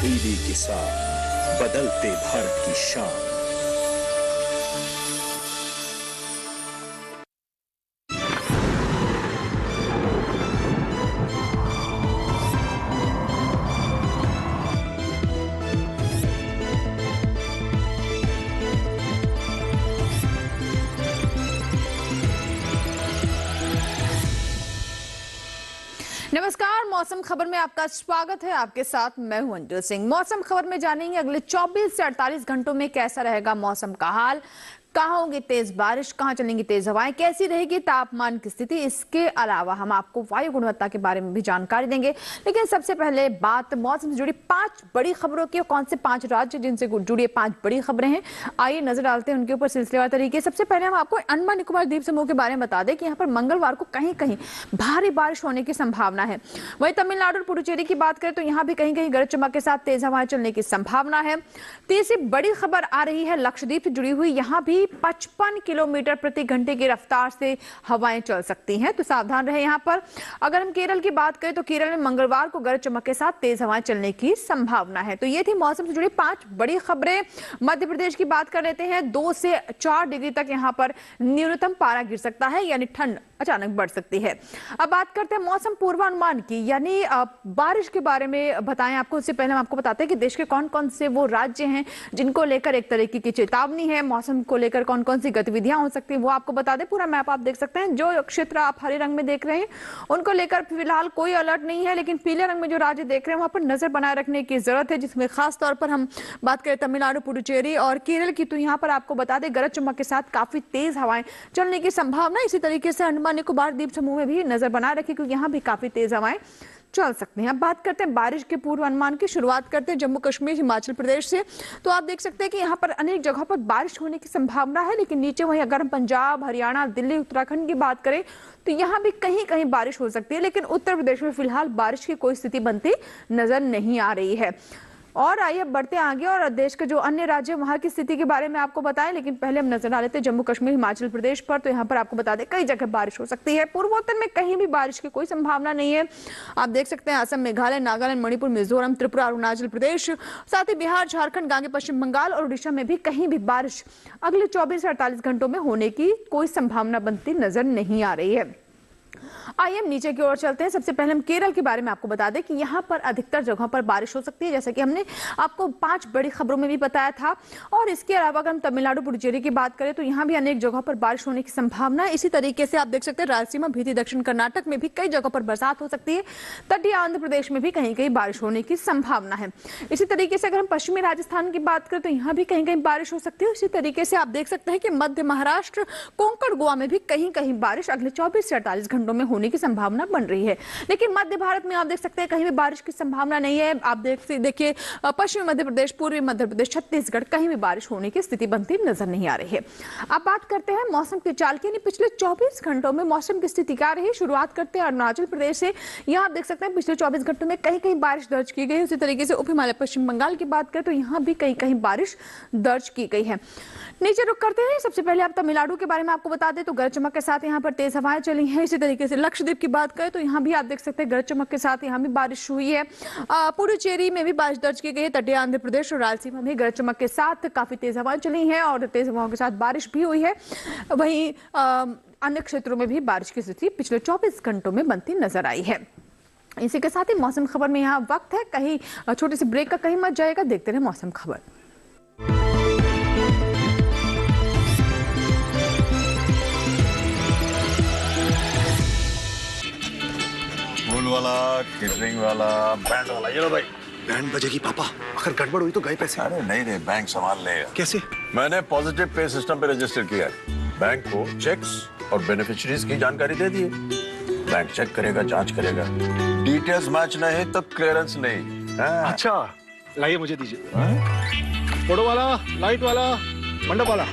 TV के साथ बदलते भारत की शान। नमस्कार, मौसम खबर में आपका स्वागत है। आपके साथ मैं हूं अंजल सिंह। मौसम खबर में जानेंगे अगले 24 से 48 घंटों में कैसा रहेगा मौसम का हाल, कहां होगी तेज बारिश, कहां चलेंगी तेज हवाएं, कैसी रहेगी तापमान की स्थिति। इसके अलावा हम आपको वायु गुणवत्ता के बारे में भी जानकारी देंगे। लेकिन सबसे पहले बात मौसम से जुड़ी 5 बड़ी खबरों की। कौन से 5 राज्य जिनसे जुड़ी 5 बड़ी खबरें हैं, आइए नजर डालते हैं उनके ऊपर सिलसिलेवार तरीके। सबसे पहले हम आपको अंडमान निकोबार द्वीप समूह के बारे में बता दें कि यहाँ पर मंगलवार को कहीं कहीं भारी बारिश होने की संभावना है। वहीं तमिलनाडु और पुडुचेरी की बात करें तो यहाँ भी कहीं कहीं गरज चमक के साथ तेज हवाएं चलने की संभावना है। तीसरी बड़ी खबर आ रही है लक्षद्वीप से जुड़ी हुई। यहाँ भी 55 किलोमीटर प्रति घंटे की रफ्तार से हवाएं चल सकती हैं, तो सावधान रहे यहाँ पर। अगर हम केरल की बात करें तो केरल में मंगलवार को गरज चमक के साथ तेज हवाएं चलने की संभावना है। तो ये थी मौसम से जुड़ी 5 बड़ी खबरें। मध्य प्रदेश की बात कर लेते हैं। 2 से 4 डिग्री तक यहाँ पर न्यूनतम पारा गिर सकता है, यानी ठंड अचानक बढ़ सकती है। अब बात करते हैं मौसम पूर्वानुमान की, यानी बारिश के बारे में बताएं आपको। उससे पहले हम आपको बताते हैं कि देश के कौन कौन से वो राज्य हैं जिनको लेकर एक तरीके की चेतावनी है। मौसम को लेकर कौन कौन सी गतिविधियां हो सकती हैं वो आपको बता दें। पूरा मैप आप देख सकते हैं। जो क्षेत्र आप हरे रंग में देख रहे हैं उनको लेकर फिलहाल कोई अलर्ट नहीं है, लेकिन पीले रंग में जो राज्य देख रहे हैं वहां पर नजर बनाए रखने की जरूरत है, जिसमें खास तौर पर हम बात करें तमिलनाडु, पुडुचेरी और केरल की। तो यहाँ पर आपको बता दें गरज चमक के साथ काफी तेज हवाएं चलने की संभावना। इसी तरीके से अंडमान निकोबार द्वीप समूह में भी नजर बनाए रखें क्योंकि यहाँ भी काफी तेज हवाएं चल सकते हैं। अब बात करते हैं बारिश के पूर्वानुमान की। शुरुआत करते हैं जम्मू कश्मीर हिमाचल प्रदेश से। तो आप देख सकते हैं कि यहाँ पर अनेक जगहों पर बारिश होने की संभावना है, लेकिन नीचे वहीं अगर हम पंजाब, हरियाणा, दिल्ली, उत्तराखंड की बात करें तो यहाँ भी कहीं कहीं बारिश हो सकती है। लेकिन उत्तर प्रदेश में फिलहाल बारिश की कोई स्थिति बनती नजर नहीं आ रही है। और आइए अब बढ़ते आगे और देश के जो अन्य राज्य वहां की स्थिति के बारे में आपको बताएं। लेकिन पहले हम नजर डाल लेते हैं जम्मू कश्मीर हिमाचल प्रदेश पर। तो यहाँ पर आपको बता दें कई जगह बारिश हो सकती है। पूर्वोत्तर में कहीं भी बारिश की कोई संभावना नहीं है। आप देख सकते हैं असम, मेघालय, नागालैंड, मणिपुर, मिजोरम, त्रिपुरा, अरुणाचल प्रदेश, साथ ही बिहार, झारखंड, गांगे पश्चिम बंगाल और उड़ीसा में भी कहीं भी बारिश अगले 24 से 48 घंटों में होने की कोई संभावना बनती नजर नहीं आ रही है। आइए हम नीचे की ओर चलते हैं। सबसे पहले हम केरल के बारे में आपको बता दें कि यहाँ पर अधिकतर जगहों पर बारिश हो सकती है, जैसा कि हमने आपको 5 बड़ी खबरों में भी बताया था। और इसके अलावा अगर हम तमिलनाडु, पुडुचेरी की बात करें तो यहाँ भी अनेक जगहों पर बारिश होने की संभावना है। इसी तरीके से आप देख सकते हैं रायलसीमा, भीति, दक्षिण कर्नाटक में भी कई जगहों पर बरसात हो सकती है। तटीय आंध्र प्रदेश में भी कहीं कहीं बारिश होने की संभावना है। इसी तरीके से अगर हम पश्चिमी राजस्थान की बात करें तो यहाँ भी कहीं कहीं बारिश हो सकती है। इसी तरीके से आप देख सकते हैं कि मध्य महाराष्ट्र, कोंकण, गोवा में भी कहीं कहीं बारिश अगले 24 से 48 घंटों में होने की संभावना बन रही है। लेकिन मध्य भारत में आप देख सकते हैं कहीं भी बारिश की संभावना नहीं है। आप देखिए पश्चिमी मध्य प्रदेश, पूर्वी मध्य प्रदेश, छत्तीसगढ़ कहीं भी बारिश होने की स्थिति बनती नजर नहीं आ रही है। अब बात करते हैं मौसम की चाल की। पिछले 24 घंटों में मौसम की स्थिति क्या रही। शुरुआत करते हैं अरुणाचल प्रदेश से। यहाँ आप देख सकते हैं पिछले 24 घंटों में कहीं कहीं बारिश दर्ज की गई। उसी तरीके से उप हिमालय पश्चिम बंगाल की बात करें तो यहाँ भी कहीं कहीं बारिश दर्ज की गई है। नीचे रुक करते हैं। सबसे पहले आप तमिलनाडु के बारे में आपको बता दें तो गरज चमक के साथ यहाँ पर तेज हवाएं चली हैं। इसी तरीके से लक्षद्वीप की बात करें तो यहाँ भी आप देख सकते हैं गरज चमक के साथ यहाँ भी बारिश हुई है। पुडुचेरी में भी बारिश दर्ज की गई है। तटीय आंध्र प्रदेश और रायलसीमा में गरज चमक के साथ काफी तेज हवाएं चली हैं और तेज हवाओं के साथ बारिश भी हुई है। वहीं अन्य क्षेत्रों में भी बारिश की स्थिति पिछले 24 घंटों में बनती नजर आई है। इसी के साथ ही मौसम खबर में यहाँ वक्त है कहीं छोटे से ब्रेक का, कहीं मत जाएगा। देखते रहे मौसम खबर। फूल वाला, केटरिंग वाला, बैंड वाला, ये लो भाई। बैंड बजेगी पापा, अगर गड़बड़ हुई तो गए पैसे। अरे नहीं नहीं, बैंक संभाल लेगा। कैसे? मैंने पॉजिटिव पे सिस्टम पे रजिस्टर किया है। बैंक को चेक्स और बेनिफिशियरीज की जानकारी दे दी है। बैंक चेक करेगा, जांच करेगा, डिटेल्स मैच नहीं तो क्लियरेंस नहीं। अच्छा, लाइए मुझे दीजिए। फोटो वाला, लाइट वाला, मंडप वाला।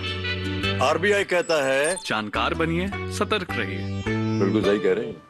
आरबीआई कहता है जानकार बनिए, सतर्क रहिए। बिल्कुल सही कह रहे हैं।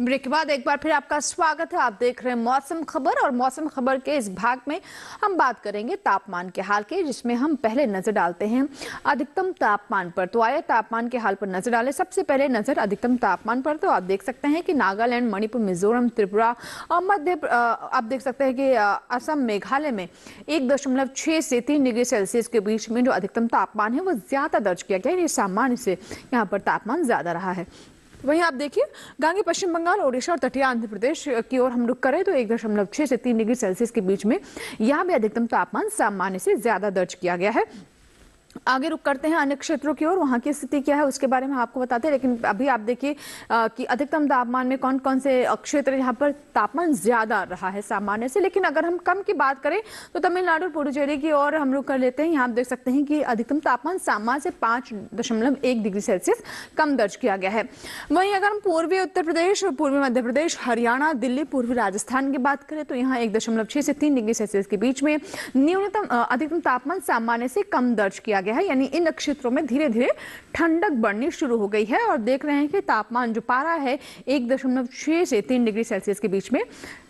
ब्रेक के बाद एक बार फिर आपका स्वागत है। आप देख रहे हैं मौसम खबर और मौसम खबर के इस भाग में हम बात करेंगे तापमान के हाल की, जिसमें हम पहले नजर डालते हैं अधिकतम तापमान पर। तो आइए तापमान के हाल पर नजर डालें। सबसे पहले नजर अधिकतम तापमान पर। तो आप देख सकते हैं कि नागालैंड, मणिपुर, मिजोरम, त्रिपुरा और आप देख सकते हैं कि असम, मेघालय में 1.6 से 3 डिग्री सेल्सियस के बीच में जो अधिकतम तापमान है वो ज्यादा दर्ज किया गया है। ये सामान्य से यहाँ पर तापमान ज्यादा रहा है। वहीं आप देखिए गांगे पश्चिम बंगाल, ओडिशा और तटीय आंध्र प्रदेश की ओर हम रुक करें तो 1.6 से 3 डिग्री सेल्सियस के बीच में यहाँ भी अधिकतम तापमान सामान्य से ज्यादा दर्ज किया गया है। आगे रुक करते हैं अन्य क्षेत्रों की ओर, वहां की स्थिति क्या है उसके बारे में आपको बताते हैं। लेकिन अभी आप देखिए कि अधिकतम तापमान में कौन कौन से क्षेत्र यहाँ पर तापमान ज्यादा रहा है सामान्य से। लेकिन अगर हम कम की बात करें तो तमिलनाडु, पुडुचेरी की ओर हम रुक कर लेते हैं। यहाँ आप देख सकते हैं कि अधिकतम तापमान सामान्य से 5.1 डिग्री सेल्सियस कम दर्ज किया गया है। वहीं अगर हम पूर्वी उत्तर प्रदेश, पूर्वी मध्य प्रदेश, हरियाणा, दिल्ली, पूर्वी राजस्थान की बात करें तो यहाँ 1.6 से 3 डिग्री सेल्सियस के बीच में अधिकतम तापमान सामान्य से कम दर्ज किया गया है। यानी इन क्षेत्रों में धीरे धीरे ठंडक बढ़नी शुरू हो गई है और देख रहे हैं कि तापमान जो पारा है 1.6 से 3 डिग्री सेल्सियस के बीच में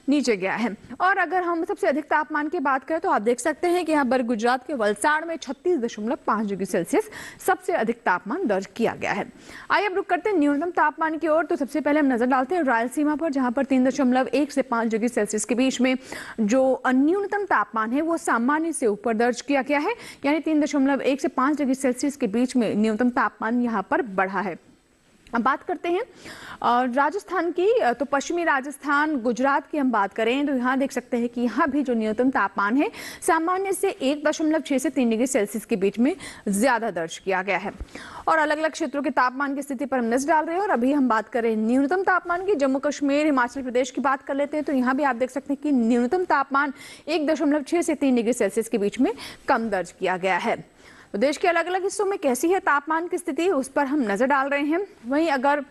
नीचे गया है। और अगर हम सबसे अधिक तापमान की बात करें तो आप देख सकते हैं कि यहाँ पर गुजरात के वलसाड़ में 36.5 डिग्री सेल्सियस सबसे अधिक तापमान दर्ज किया गया है। आइए अब रुक करते हैं न्यूनतम तापमान की ओर। तो सबसे पहले हम नजर डालते हैं रायलसीमा पर, जहां पर 3.1 से 5 डिग्री सेल्सियस के बीच में जो न्यूनतम तापमान है वो सामान्य से ऊपर दर्ज किया गया है। यानी 3.1 से 5 डिग्री सेल्सियस के बीच में न्यूनतम तापमान यहाँ पर बढ़ा है। अब बात करते हैं राजस्थान की। तो पश्चिमी राजस्थान, गुजरात की हम बात करें तो यहाँ देख सकते हैं कि यहाँ भी जो न्यूनतम तापमान है सामान्य से 1.6 से 3 डिग्री सेल्सियस के बीच में ज्यादा दर्ज किया गया है। और अलग अलग क्षेत्रों के तापमान की स्थिति पर हम नजर डाल रहे हैं। और अभी हम बात करें न्यूनतम तापमान की, जम्मू कश्मीर, हिमाचल प्रदेश की बात कर लेते हैं तो यहाँ भी आप देख सकते हैं कि न्यूनतम तापमान 1.6 से 3 डिग्री सेल्सियस के बीच में कम दर्ज किया गया है। तो देश के अलग अलग हिस्सों में कैसी है तापमान की स्थिति उस पर हम नजर डाल रहे हैं। वहीं अगर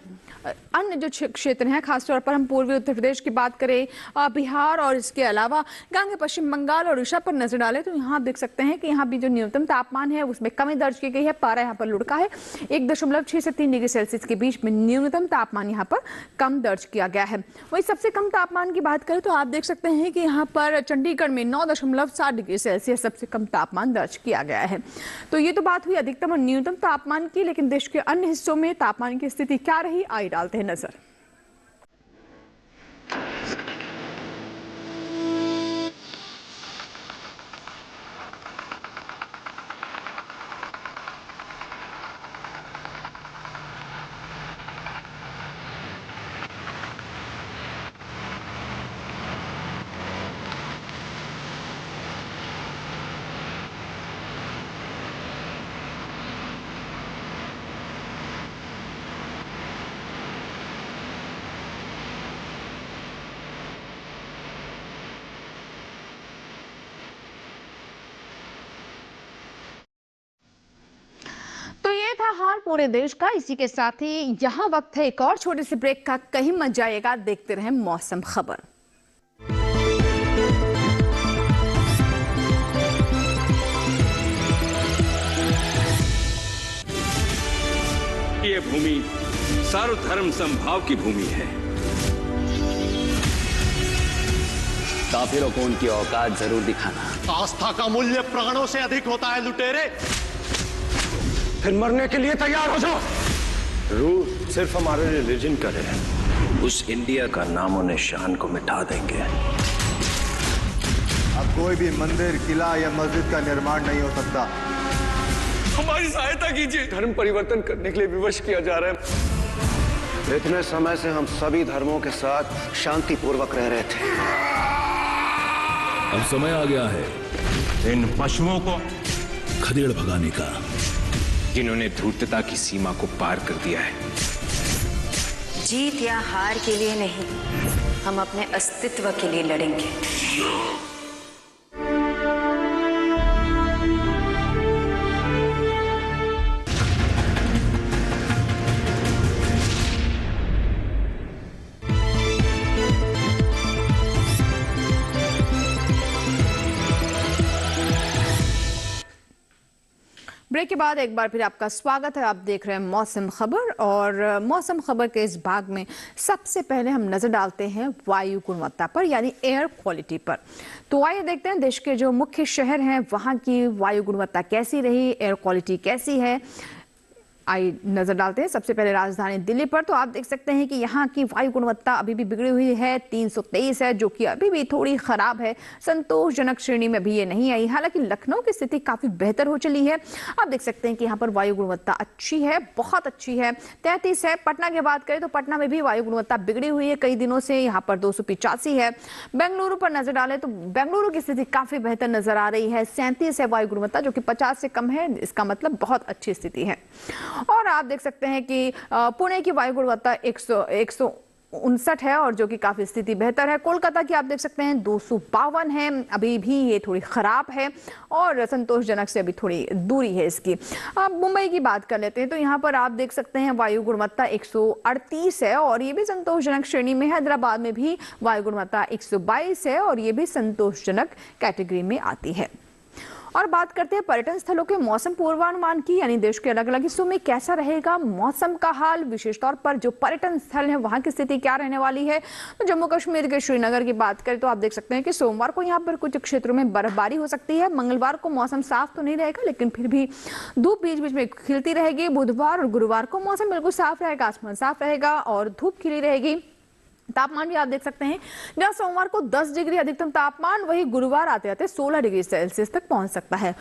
अन्य जो क्षेत्र हैं, खासतौर पर हम पूर्वी उत्तर प्रदेश की बात करें, बिहार और इसके अलावा गांगे पश्चिम बंगाल और उड़ीसा पर नजर डालें तो यहाँ आप देख सकते हैं कि यहाँ भी जो न्यूनतम तापमान है उसमें कमी दर्ज की गई है। पारा यहाँ पर लुढ़का है। 1.6 से 3 डिग्री सेल्सियस के बीच में न्यूनतम तापमान यहाँ पर कम दर्ज किया गया है। वही सबसे कम तापमान की बात करें तो आप देख सकते हैं कि यहाँ पर चंडीगढ़ में 9.7 डिग्री सेल्सियस सबसे कम तापमान दर्ज किया गया है। तो ये तो बात हुई अधिकतम और न्यूनतम तापमान की। लेकिन देश के अन्य हिस्सों में तापमान की स्थिति क्या रही, आइए डालते हैं नजर। था हाल पूरे देश का। इसी के साथ ही यहाँ वक्त है एक और छोटे से ब्रेक का। कहीं मत जाइएगा, देखते रहें मौसम खबर। ये भूमि सर्वधर्म समभाव की भूमि है। काफिरों को उनकी औकात जरूर दिखाना। आस्था का मूल्य प्राणों से अधिक होता है लुटेरे। फिर मरने के लिए तैयार हो जाओ। रूल सिर्फ हमारे रिलीजन का है। उस इंडिया का नामो निशान को मिटा देंगे। अब कोई भी मंदिर, किला या मस्जिद का निर्माण नहीं हो सकता। हमारी सहायता कीजिए। धर्म परिवर्तन करने के लिए विवश किया जा रहा है। इतने समय से हम सभी धर्मों के साथ शांतिपूर्वक रह रहे थे। अब समय आ गया है इन पशुओं को खदेड़ भगाने का, जिन्होंने धूर्तता की सीमा को पार कर दिया है। जीत या हार के लिए नहीं, हम अपने अस्तित्व के लिए लड़ेंगे। ब्रेक के बाद एक बार फिर आपका स्वागत है। आप देख रहे हैं मौसम खबर और मौसम खबर के इस भाग में सबसे पहले हम नजर डालते हैं वायु गुणवत्ता पर, यानी एयर क्वालिटी पर। तो आइए देखते हैं देश के जो मुख्य शहर हैं वहां की वायु गुणवत्ता कैसी रही, एयर क्वालिटी कैसी है। आइए नजर डालते हैं सबसे पहले राजधानी दिल्ली पर। तो आप देख सकते हैं कि यहाँ की वायु गुणवत्ता अभी भी बिगड़ी हुई है, 323 है, जो कि अभी भी थोड़ी खराब है, संतोषजनक श्रेणी में भी ये नहीं आई। हालांकि लखनऊ की स्थिति काफी बेहतर हो चली है। आप देख सकते हैं कि यहाँ पर वायु गुणवत्ता अच्छी है, बहुत अच्छी है, 33 है। पटना की बात करें तो पटना में भी वायु गुणवत्ता बिगड़ी हुई है कई दिनों से, यहाँ पर 285 है। बेंगलुरु पर नजर डालें तो बेंगलुरु की स्थिति काफी बेहतर नजर आ रही है, 37 है वायु गुणवत्ता, जो कि 50 से कम है। इसका मतलब बहुत अच्छी स्थिति है। और आप देख सकते हैं कि पुणे की वायु गुणवत्ता 159 है और जो कि काफी स्थिति बेहतर है। कोलकाता की आप देख सकते हैं 252 है, अभी भी ये थोड़ी खराब है और संतोषजनक से अभी थोड़ी दूरी है इसकी। अब मुंबई की बात कर लेते हैं तो यहाँ पर आप देख सकते हैं वायु गुणवत्ता 138 है और ये भी संतोषजनक श्रेणी में है। हैदराबाद में भी वायु गुणवत्ता 122 है और ये भी संतोषजनक कैटेगरी में आती है। और बात करते हैं पर्यटन स्थलों के मौसम पूर्वानुमान की, यानी देश के अलग अलग हिस्सों में कैसा रहेगा मौसम का हाल, विशेष तौर पर जो पर्यटन स्थल है वहां की स्थिति क्या रहने वाली है। तो जम्मू कश्मीर के श्रीनगर की बात करें तो आप देख सकते हैं कि सोमवार को यहाँ पर कुछ क्षेत्रों में बर्फबारी हो सकती है। मंगलवार को मौसम साफ तो नहीं रहेगा, लेकिन फिर भी धूप बीच बीच में खिलती रहेगी। बुधवार और गुरुवार को मौसम बिल्कुल साफ रहेगा, आसमान साफ रहेगा और धूप खिली रहेगी। तापमान भी आप देख सकते हैं, जहां सोमवार को 10 डिग्री अधिकतम तापमान, वही गुरुवार आते आते 16 डिग्री सेल्सियस तक पहुंच सकता है।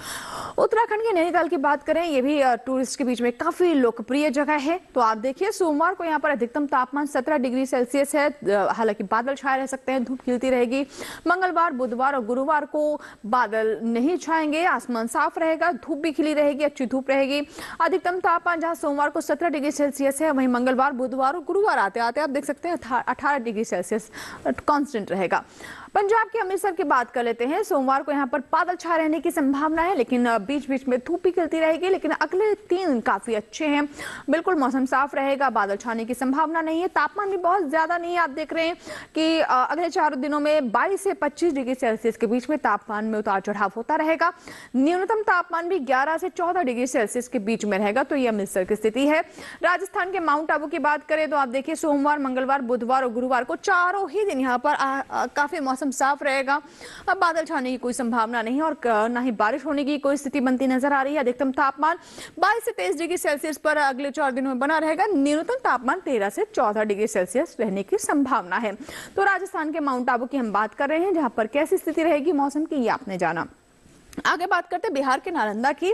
उत्तराखंड के नैनीताल की बात करें, ये भी टूरिस्ट के बीच में काफी लोकप्रिय जगह है। तो आप देखिए सोमवार को यहाँ पर अधिकतम तापमान 17 डिग्री सेल्सियस है, हालांकि बादल छाए रह सकते हैं, धूप खिलती रहेगी। मंगलवार, बुधवार और गुरुवार को बादल नहीं छाएंगे, आसमान साफ रहेगा, धूप भी खिली रहेगी, अच्छी धूप रहेगी। अधिकतम तापमान जहां सोमवार को 17 डिग्री सेल्सियस है, वहीं मंगलवार, बुधवार और गुरुवार आते आते आप देख सकते हैं 18 डिग्री सेल्सियस कांस्टेंट रहेगा। पंजाब के अमृतसर की बात कर लेते हैं। सोमवार को यहाँ पर बादल छाए रहने की संभावना है, लेकिन बीच बीच में धूप भी खिलती रहेगी। लेकिन अगले 3 दिन काफी अच्छे हैं, बिल्कुल मौसम साफ रहेगा, बादल छाने की संभावना नहीं है। तापमान भी बहुत ज्यादा नहीं है, आप देख रहे हैं कि अगले 4 दिनों में 22 से 25 डिग्री सेल्सियस के बीच में तापमान में उतार चढ़ाव होता रहेगा। न्यूनतम तापमान भी 11 से 14 डिग्री सेल्सियस के बीच में रहेगा। तो ये अमृतसर की स्थिति है। राजस्थान के माउंट आबू की बात करें तो आप देखिए सोमवार, मंगलवार, बुधवार और गुरुवार को चारों ही दिन यहाँ पर काफी मौसम साफ रहेगा। अब बादल छाने की कोई संभावना नहीं और ना ही बारिश होने की कोई स्थिति बनती नजर आ रही है। अधिकतम तापमान 22 से 23 डिग्री सेल्सियस पर अगले 4 दिनों में बना रहेगा। न्यूनतम तापमान 13 से 14 डिग्री सेल्सियस रहने की संभावना है। तो राजस्थान के माउंट आबू की हम बात कर रहे हैं, जहां पर कैसी स्थिति रहेगी मौसम की, ये आपने जाना। आगे बात करते हैं बिहार के नालंदा की।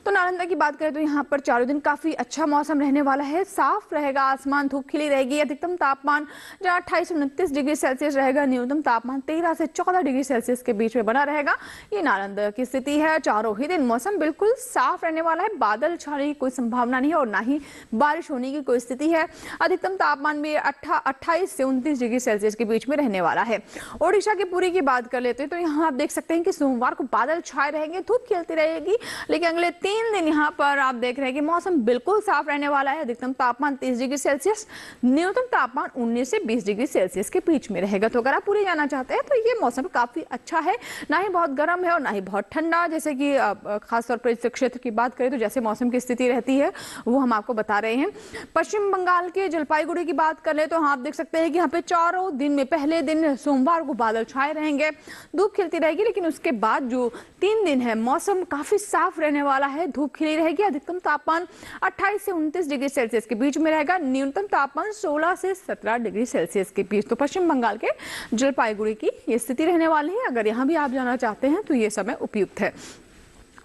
तो नालंदा की बात करें तो यहाँ पर 4 दिन काफी अच्छा मौसम रहने वाला है, साफ रहेगा, आसमान, धूप खिली रहेगी। अधिकतम तापमान जहाँ 28 से 29 डिग्री सेल्सियस रहेगा, न्यूनतम तापमान 13 से 14 डिग्री सेल्सियस के बीच में बना रहेगा। ये नालंदा की स्थिति है। चारों ही दिन मौसम बिल्कुल साफ रहने वाला है, बादल छाने की कोई संभावना नहीं है और ना ही बारिश होने की कोई स्थिति है। अधिकतम तापमान भी 28 से 29 डिग्री सेल्सियस के बीच में रहने वाला है। ओडिशा की पुरी की बात कर लेते हैं तो यहाँ आप देख सकते हैं कि सोमवार को बादल रहेंगे, धूप खिलती रहेगी, लेकिन अगले 3 दिन यहाँ पर आप देख रहे हैं कि मौसम बिल्कुल साफ रहने वाला है। अधिकतम तापमान 30 डिग्री सेल्सियस, न्यूनतम तापमान 19 से 20 डिग्री सेल्सियस के बीच में रहेगा। तो अगर आप पूरी जाना चाहते हैं तो ये मौसम काफी अच्छा है, ना ही बहुत गर्म है और ना ही बहुत ठंडा। जैसे कि खासतौर पर इस क्षेत्र की बात करें तो जैसे मौसम की स्थिति रहती है वो हम आपको बता रहे हैं। पश्चिम बंगाल के जलपाईगुड़ी की बात कर ले तो आप देख सकते हैं कि यहाँ पे चारों दिन में पहले दिन सोमवार को बादल छाए रहेंगे, धूप खिलती रहेगी, लेकिन उसके बाद जो 3 दिन है मौसम काफी साफ रहने वाला है, धूप खिली रहेगी। अधिकतम तापमान 28 से 29 डिग्री सेल्सियस के बीच में रहेगा, न्यूनतम तापमान 16 से 17 डिग्री सेल्सियस के बीच। तो पश्चिम बंगाल के जलपाईगुड़ी की ये स्थिति रहने वाली है। अगर यहाँ भी आप जाना चाहते हैं तो ये समय उपयुक्त है।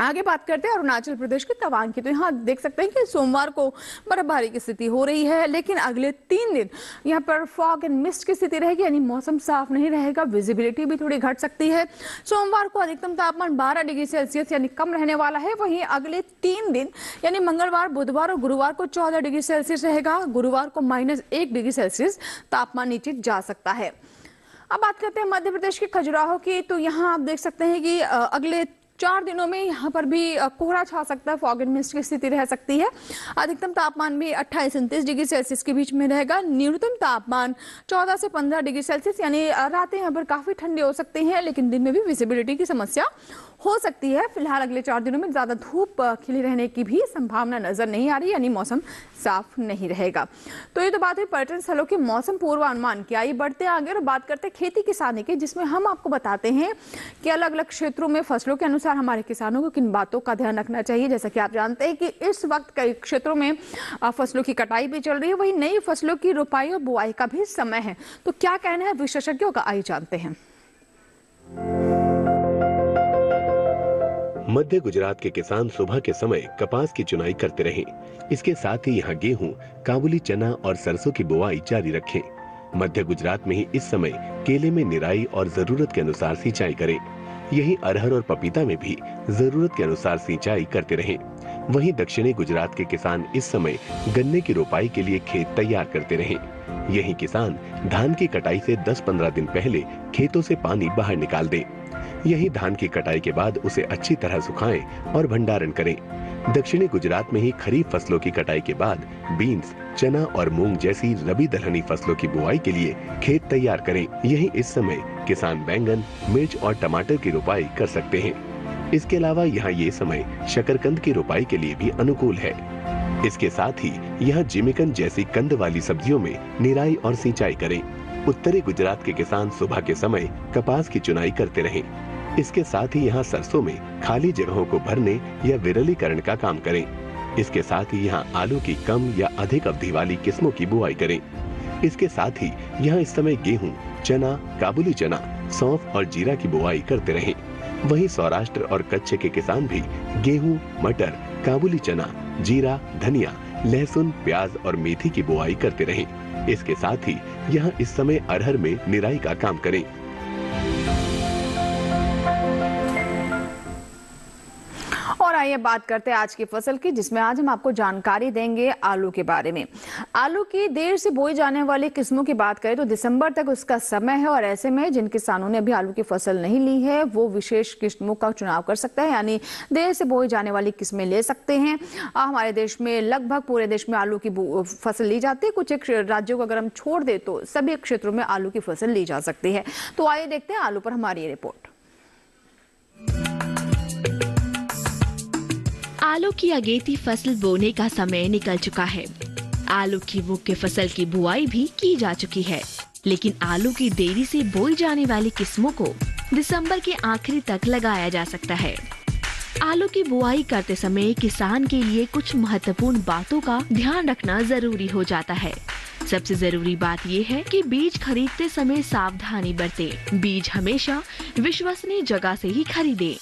आगे बात करते हैं अरुणाचल प्रदेश के तवांग की। तो यहाँ देख सकते हैं कि सोमवार को बर्फबारी की स्थिति हो रही है, लेकिन अगले 3 दिन यहाँ पर फॉग एंड मिस्ट की स्थिति रहेगी, यानी मौसम साफ नहीं रहेगा, विजिबिलिटी भी थोड़ी घट सकती है। सोमवार को अधिकतम तापमान 12 डिग्री सेल्सियस यानी कम रहने वाला है। वहीं अगले 3 दिन यानी मंगलवार, बुधवार और गुरुवार को 14 डिग्री सेल्सियस रहेगा। गुरुवार को -1 डिग्री सेल्सियस तापमान नीचे जा सकता है। अब बात करते हैं मध्य प्रदेश के खजुराहो की। तो यहाँ आप देख सकते हैं कि अगले 4 दिनों में यहाँ पर भी कोहरा छा सकता है, फॉग एंड मिस्ट की स्थिति रह सकती है। अधिकतम तापमान भी 28 से 29 डिग्री सेल्सियस के बीच में रहेगा। न्यूनतम तापमान 14 से 15 डिग्री सेल्सियस, यानी रातें यहाँ पर काफी ठंडी हो सकती हैं, लेकिन दिन में भी विजिबिलिटी की समस्या हो सकती है। फिलहाल अगले 4 दिनों में ज्यादा धूप खिली रहने की भी संभावना नजर नहीं आ रही, यानी मौसम साफ नहीं रहेगा। तो ये तो बात है पर्यटन स्थलों के मौसम पूर्वानुमान की। आइए बढ़ते आगे और बात करते हैं खेती किसानी की, जिसमें हम आपको बताते हैं कि अलग अलग क्षेत्रों में फसलों के अनुसार हमारे किसानों को किन बातों का ध्यान रखना चाहिए। जैसा कि आप जानते हैं कि इस वक्त कई क्षेत्रों में फसलों की कटाई भी चल रही है, वहीं नई फसलों की रोपाई और बुआई का भी समय है। तो क्या कहना है विशेषज्ञों का, आइए जानते हैं। मध्य गुजरात के किसान सुबह के समय कपास की चुनाई करते रहे। इसके साथ ही यहाँ गेहूं, काबुली चना और सरसों की बुआई जारी रखें। मध्य गुजरात में ही इस समय केले में निराई और जरूरत के अनुसार सिंचाई करें। यही अरहर और पपीता में भी जरूरत के अनुसार सिंचाई करते रहें। वहीं दक्षिणी गुजरात के किसान इस समय गन्ने की रोपाई के लिए खेत तैयार करते रहें। यही किसान धान की कटाई से 10-15 दिन पहले खेतों से पानी बाहर निकाल दें। यही धान की कटाई के बाद उसे अच्छी तरह सुखाएं और भंडारण करें। दक्षिणी गुजरात में ही खरीफ फसलों की कटाई के बाद बीन्स, चना और मूंग जैसी रबी दलहनी फसलों की बुआई के लिए खेत तैयार करें। यही इस समय किसान बैंगन, मिर्च और टमाटर की रोपाई कर सकते हैं। इसके अलावा यहाँ ये समय शकरकंद की रोपाई के लिए भी अनुकूल है। इसके साथ ही यहाँ जिमीकंद जैसी कंद वाली सब्जियों में निराई और सिंचाई करें। उत्तरी गुजरात के किसान सुबह के समय कपास की चुनाई करते रहें। इसके साथ ही यहाँ सरसों में खाली जगहों को भरने या विरलीकरण का काम करें। इसके साथ ही यहाँ आलू की कम या अधिक अवधि वाली किस्मों की बुआई करें। इसके साथ ही यहाँ इस समय गेहूं, चना, काबुली चना, सौंफ और जीरा की बुआई करते रहें। वहीं सौराष्ट्र और कच्छ के किसान भी गेहूं, मटर, काबुली चना, जीरा, धनिया, लहसुन, प्याज और मेथी की बुआई करते रहें। इसके साथ ही यहाँ इस समय अरहर में निराई का काम करें। और आइए बात करते हैं आज की फसल की, जिसमें आज हम आपको जानकारी देंगे आलू के बारे में। आलू की देर से बोई जाने वाली किस्मों की बात करें तो दिसंबर तक उसका समय है, और ऐसे में जिन किसानों ने अभी आलू की फसल नहीं ली है वो विशेष किस्मों का चुनाव कर सकता है, यानी देर से बोई जाने वाली किस्में ले सकते हैं। हमारे देश में लगभग पूरे देश में आलू की फसल ली जाती है। कुछ एक राज्यों को अगर हम छोड़ दे तो सभी क्षेत्रों में आलू की फसल ली जा सकती है। तो आइए देखते हैं आलू पर हमारी ये रिपोर्ट। आलू की अगेती फसल बोने का समय निकल चुका है। आलू की मुख्य फसल की बुआई भी की जा चुकी है, लेकिन आलू की देरी से बोई जाने वाली किस्मों को दिसंबर के आखिरी तक लगाया जा सकता है। आलू की बुआई करते समय किसान के लिए कुछ महत्वपूर्ण बातों का ध्यान रखना जरूरी हो जाता है। सबसे जरूरी बात ये है कि बीज खरीदते समय सावधानी बरतें। बीज हमेशा विश्वसनीय जगह से ही खरीदें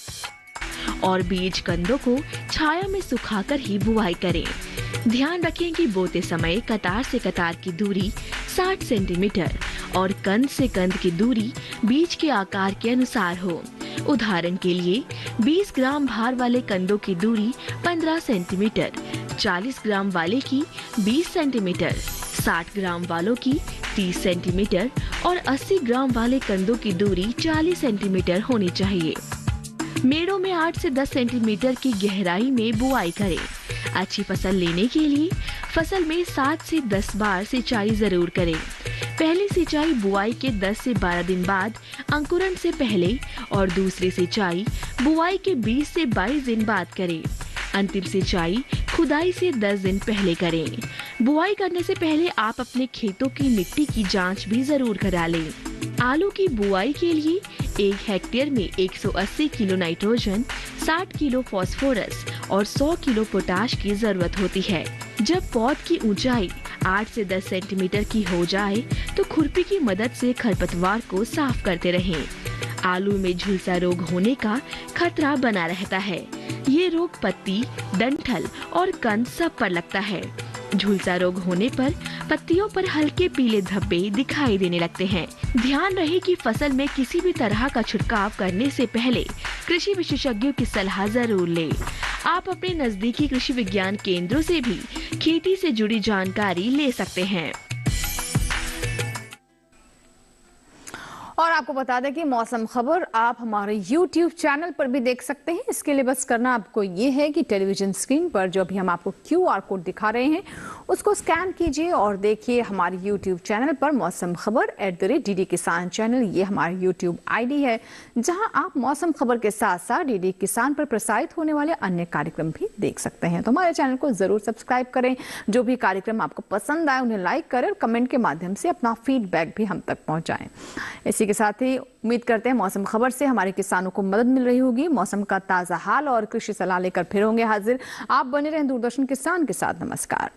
और बीज कंदों को छाया में सुखाकर ही बुआई करें। ध्यान रखें कि बोते समय कतार से कतार की दूरी 60 सेंटीमीटर और कंद से कंद की दूरी बीज के आकार के अनुसार हो। उदाहरण के लिए 20 ग्राम भार वाले कंदों की दूरी 15 सेंटीमीटर, 40 ग्राम वाले की 20 सेंटीमीटर, 60 ग्राम वालों की 30 सेंटीमीटर और 80 ग्राम वाले कंदों की दूरी 40 सेंटीमीटर होनी चाहिए। मेड़ों में 8 से 10 सेंटीमीटर की गहराई में बुआई करें। अच्छी फसल लेने के लिए फसल में 7 से 10 बार सिंचाई जरूर करें। पहली सिंचाई बुआई के 10 से 12 दिन बाद अंकुरण से पहले और दूसरी सिंचाई बुआई के 20 से 22 दिन बाद करें। अंतिम सिंचाई खुदाई से 10 दिन पहले करें। बुआई करने से पहले आप अपने खेतों की मिट्टी की जांच भी जरूर करा लें। आलू की बुआई के लिए 1 हेक्टेयर में 180 किलो नाइट्रोजन, 60 किलो फास्फोरस और 100 किलो पोटाश की जरूरत होती है। जब पौध की ऊंचाई 8 से 10 सेंटीमीटर की हो जाए तो खुरपी की मदद से खरपतवार को साफ करते रहें। आलू में झुलसा रोग होने का खतरा बना रहता है। ये रोग पत्ती, डंठल और कंद सब पर लगता है। झुलसा रोग होने पर पत्तियों पर हल्के पीले धब्बे दिखाई देने लगते हैं। ध्यान रहे कि फसल में किसी भी तरह का छिड़काव करने से पहले कृषि विशेषज्ञों की सलाह जरूर लें। आप अपने नजदीकी कृषि विज्ञान केंद्रों से भी खेती से जुड़ी जानकारी ले सकते हैं। और आपको बता दें कि मौसम खबर आप हमारे YouTube चैनल पर भी देख सकते हैं। इसके लिए बस करना आपको ये है कि टेलीविजन स्क्रीन पर जो अभी हम आपको QR कोड दिखा रहे हैं उसको स्कैन कीजिए और देखिए हमारे YouTube चैनल पर मौसम खबर @DD किसान चैनल, ये हमारी YouTube ID है जहां आप मौसम खबर के साथ साथ DD किसान पर प्रसारित होने वाले अन्य कार्यक्रम भी देख सकते हैं। तो हमारे चैनल को जरूर सब्सक्राइब करें, जो भी कार्यक्रम आपको पसंद आए उन्हें लाइक करें और कमेंट के माध्यम से अपना फीडबैक भी हम तक पहुंचाएं। इसी के साथ ही उम्मीद करते हैं मौसम खबर से हमारे किसानों को मदद मिल रही होगी। मौसम का ताजा हाल और कृषि सलाह लेकर फिर होंगे हाजिर। आप बने रहें दूरदर्शन किसान के साथ। नमस्कार।